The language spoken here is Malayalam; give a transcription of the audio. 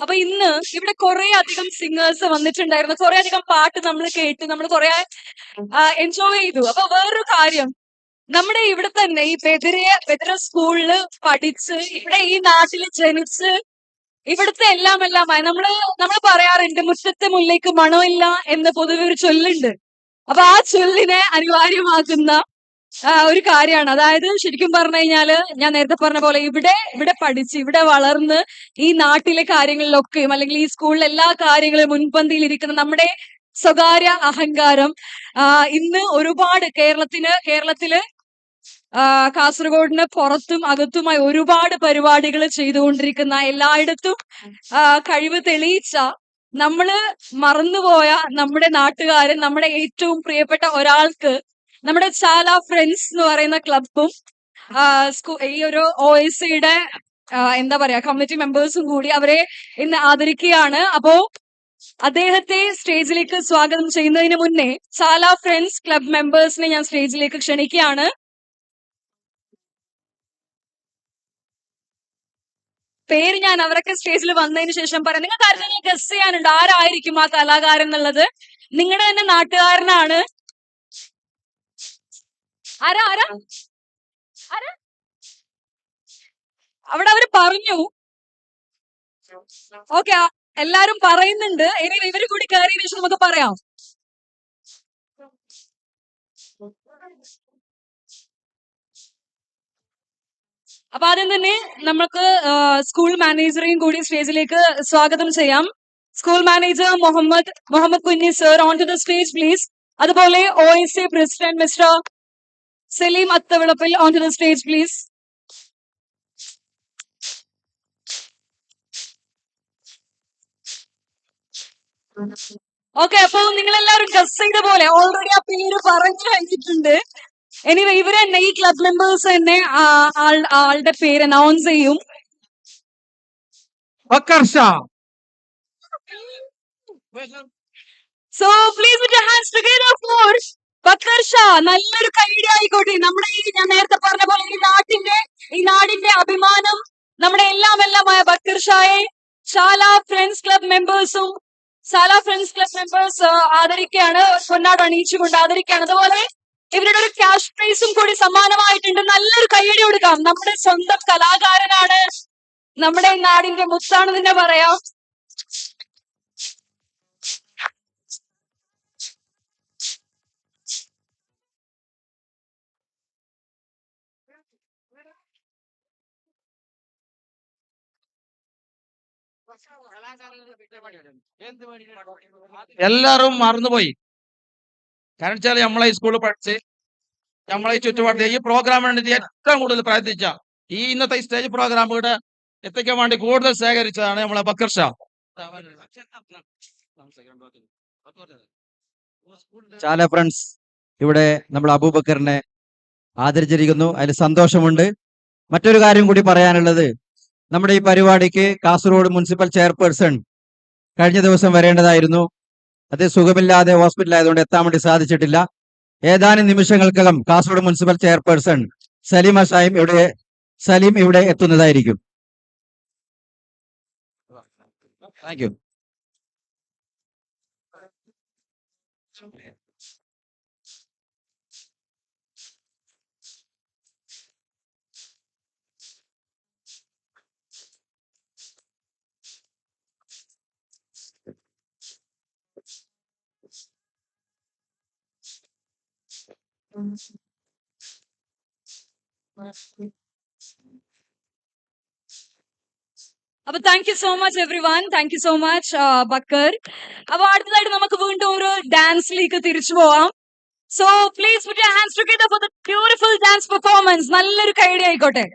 അപ്പൊ ഇന്ന് ഇവിടെ കുറെ അധികം സിംഗേഴ്സ് വന്നിട്ടുണ്ടായിരുന്നു. കുറെ അധികം പാട്ട് നമ്മൾ കേട്ട്, നമ്മൾ കുറെ എൻജോയ് ചെയ്തു. അപ്പൊ വേറൊരു കാര്യം, നമ്മുടെ ഇവിടെ തന്നെ ഈ ബെതിര സ്കൂളില് പഠിച്ച് ഇവിടെ ഈ നാട്ടിൽ ജനിച്ച് ഇവിടുത്തെ എല്ലാമായി നമ്മള് പറയാറുണ്ട്, മുറ്റത്തെ മുല്ലയ്ക്ക് മണമില്ല എന്ന് പൊതുവെ ഒരു ചൊല്ലുണ്ട്. അപ്പൊ ആ ചൊല്ലിനെ അനിവാര്യമാക്കുന്ന ഒരു കാര്യമാണ്. അതായത് ശരിക്കും പറഞ്ഞു കഴിഞ്ഞാല് ഞാൻ നേരത്തെ പറഞ്ഞ പോലെ ഇവിടെ പഠിച്ച് ഇവിടെ വളർന്ന് ഈ നാട്ടിലെ കാര്യങ്ങളിലൊക്കെയും അല്ലെങ്കിൽ ഈ സ്കൂളിലെ എല്ലാ കാര്യങ്ങളും മുൻപന്തിയിൽ ഇരിക്കുന്ന നമ്മുടെ സ്വകാര്യ അഹങ്കാരം ഇന്ന് ഒരുപാട് കേരളത്തില് കാസർഗോഡിന് പുറത്തും അകത്തുമായി ഒരുപാട് പരിപാടികൾ ചെയ്തുകൊണ്ടിരിക്കുന്ന, എല്ലായിടത്തും കഴിവ് തെളിയിച്ച, നമ്മള് മറന്നുപോയ നമ്മുടെ നാട്ടുകാരൻ, നമ്മുടെ ഏറ്റവും പ്രിയപ്പെട്ട ഒരാൾക്ക് നമ്മുടെ ചാല ഫ്രണ്ട്സ് എന്ന് പറയുന്ന ക്ലബും ഈ ഒരു OSCയുടെ എന്താ പറയാ കമ്മിറ്റി മെമ്പേഴ്സും കൂടി അവരെ ഇന്ന് ആദരിക്കുകയാണ്. അപ്പോ അദ്ദേഹത്തെ സ്റ്റേജിലേക്ക് സ്വാഗതം ചെയ്യുന്നതിന് മുന്നേ ചാല ഫ്രണ്ട്സ് ക്ലബ് മെമ്പേഴ്സിനെ ഞാൻ സ്റ്റേജിലേക്ക് ക്ഷണിക്കുകയാണ്. പേര് ഞാൻ അവരൊക്കെ സ്റ്റേജിൽ വന്നതിന് ശേഷം പറയാം. നിങ്ങൾക്ക് ആരെങ്കിലും ഗസ് ചെയ്യാനുണ്ടോ ആരായിരിക്കും ആ കലാകാരൻ എന്നുള്ളത്? നിങ്ങളുടെ തന്നെ നാട്ടുകാരനാണ്. ആരാ ആരാ ആരാ അവിടെ അവര് പറഞ്ഞു. ഓക്കെ, എല്ലാരും പറയുന്നുണ്ട്. ഇനി ഇവര് കൂടി കയറിയതിനു ശേഷം നമുക്ക് പറയാം. അപ്പൊ ആദ്യം തന്നെ നമുക്ക് സ്കൂൾ മാനേജറെയും കൂടി സ്റ്റേജിലേക്ക് സ്വാഗതം ചെയ്യാം. School manager Muhammad Kunhi sir, on to the stage please. അതുപോലെ OSC പ്രസിഡന്റ് മിസ്റ്റർ സലീം അത്തവിളപ്പിൽ, on to the stage please. Okay, അപ്പൊ നിങ്ങൾ എല്ലാവരും ഗസ് ചെയ്ത പോലെ ഓൾറെഡി ആ പേര് പറഞ്ഞു കഴിഞ്ഞിട്ടുണ്ട്. എനിവേ ഇവര് തന്നെ, ഈ ക്ലബ് മെമ്പേഴ്സ് തന്നെ ആളുടെ പേര് അനൗൺസ് ചെയ്യും. So please put your hands together for Bakkar Shah. നല്ലൊരു കൈഡി ആയിക്കോട്ടെ. നമ്മുടെ ഞാൻ നേരത്തെ പറഞ്ഞ പോലെ ഈ നാടിന്റെ അഭിമാനം, നമ്മുടെ എല്ലാമായ ബക്കർ ഷായെ ശാല ഫ്രണ്ട്സ് ക്ലബ് മെമ്പേഴ്സ് ആദരിക്കുകയാണ്, പൊന്നാട് അണിയിച്ചുകൊണ്ട് ആദരിക്കുകയാണ്. അതുപോലെ ഇവരുടെ ഒരു ക്യാഷ് പ്രൈസും കൂടി സമ്മാനമായിട്ടുണ്ട്. നല്ലൊരു കൈയടി കൊടുക്കാം. നമ്മുടെ സ്വന്തം കലാകാരനാണ്, നമ്മുടെ നാടിന്റെ മുത്താണ് തന്നെ പറയാം. എല്ലാരും മറന്നുപോയി. കാരണം വെച്ചാൽ നമ്മളെ ഈ സ്കൂളിൽ പഠിച്ച് നമ്മളെ ഈ ചുറ്റുപാട് ഈ പ്രോഗ്രാം വേണ്ടി ഏറ്റവും കൂടുതൽ പ്രയത്നിച്ച, ഈ ഇന്നത്തെ സ്റ്റേജ് പ്രോഗ്രാം ഇവിടെ എത്തിക്കാൻ വേണ്ടി കൂടുതൽ ശേഖരിച്ചതാണ് നമ്മളെ ബക്കർ ഷാ. ചാല ഫ്രണ്ട്സ് ഇവിടെ നമ്മൾ അബൂബക്കറിനെ ആദരിച്ചിരിക്കുന്നു. അതിൽ സന്തോഷമുണ്ട്. മറ്റൊരു കാര്യം കൂടി പറയാനുള്ളത്, നമ്മുടെ ഈ പരിപാടിക്ക് കാസർഗോഡ് മുനിസിപ്പൽ ചെയർപേഴ്സൺ കഴിഞ്ഞ ദിവസം വരേണ്ടതായിരുന്നു. അത് സുഖമില്ലാതെ ഹോസ്പിറ്റലായതുകൊണ്ട് എത്താൻ വേണ്ടി സാധിച്ചിട്ടില്ല. ഏതാനും നിമിഷങ്ങൾക്കകം കാസർഗോഡ് മുനിസിപ്പൽ ചെയർപേഴ്സൺ സലീം ഇവിടെ എത്തുന്നതായിരിക്കും. Thank you. അപ്പൊ thank you so much everyone. Thank you so much Bakkar. അപ്പൊ അടുത്തതായിട്ട് നമുക്ക് വീണ്ടും ഒരു ഡാൻസിലേക്ക് തിരിച്ചു പോവാം. So please put your hands together for the beautiful dance performance. നല്ലൊരു കൈഡി ആയിക്കോട്ടെ.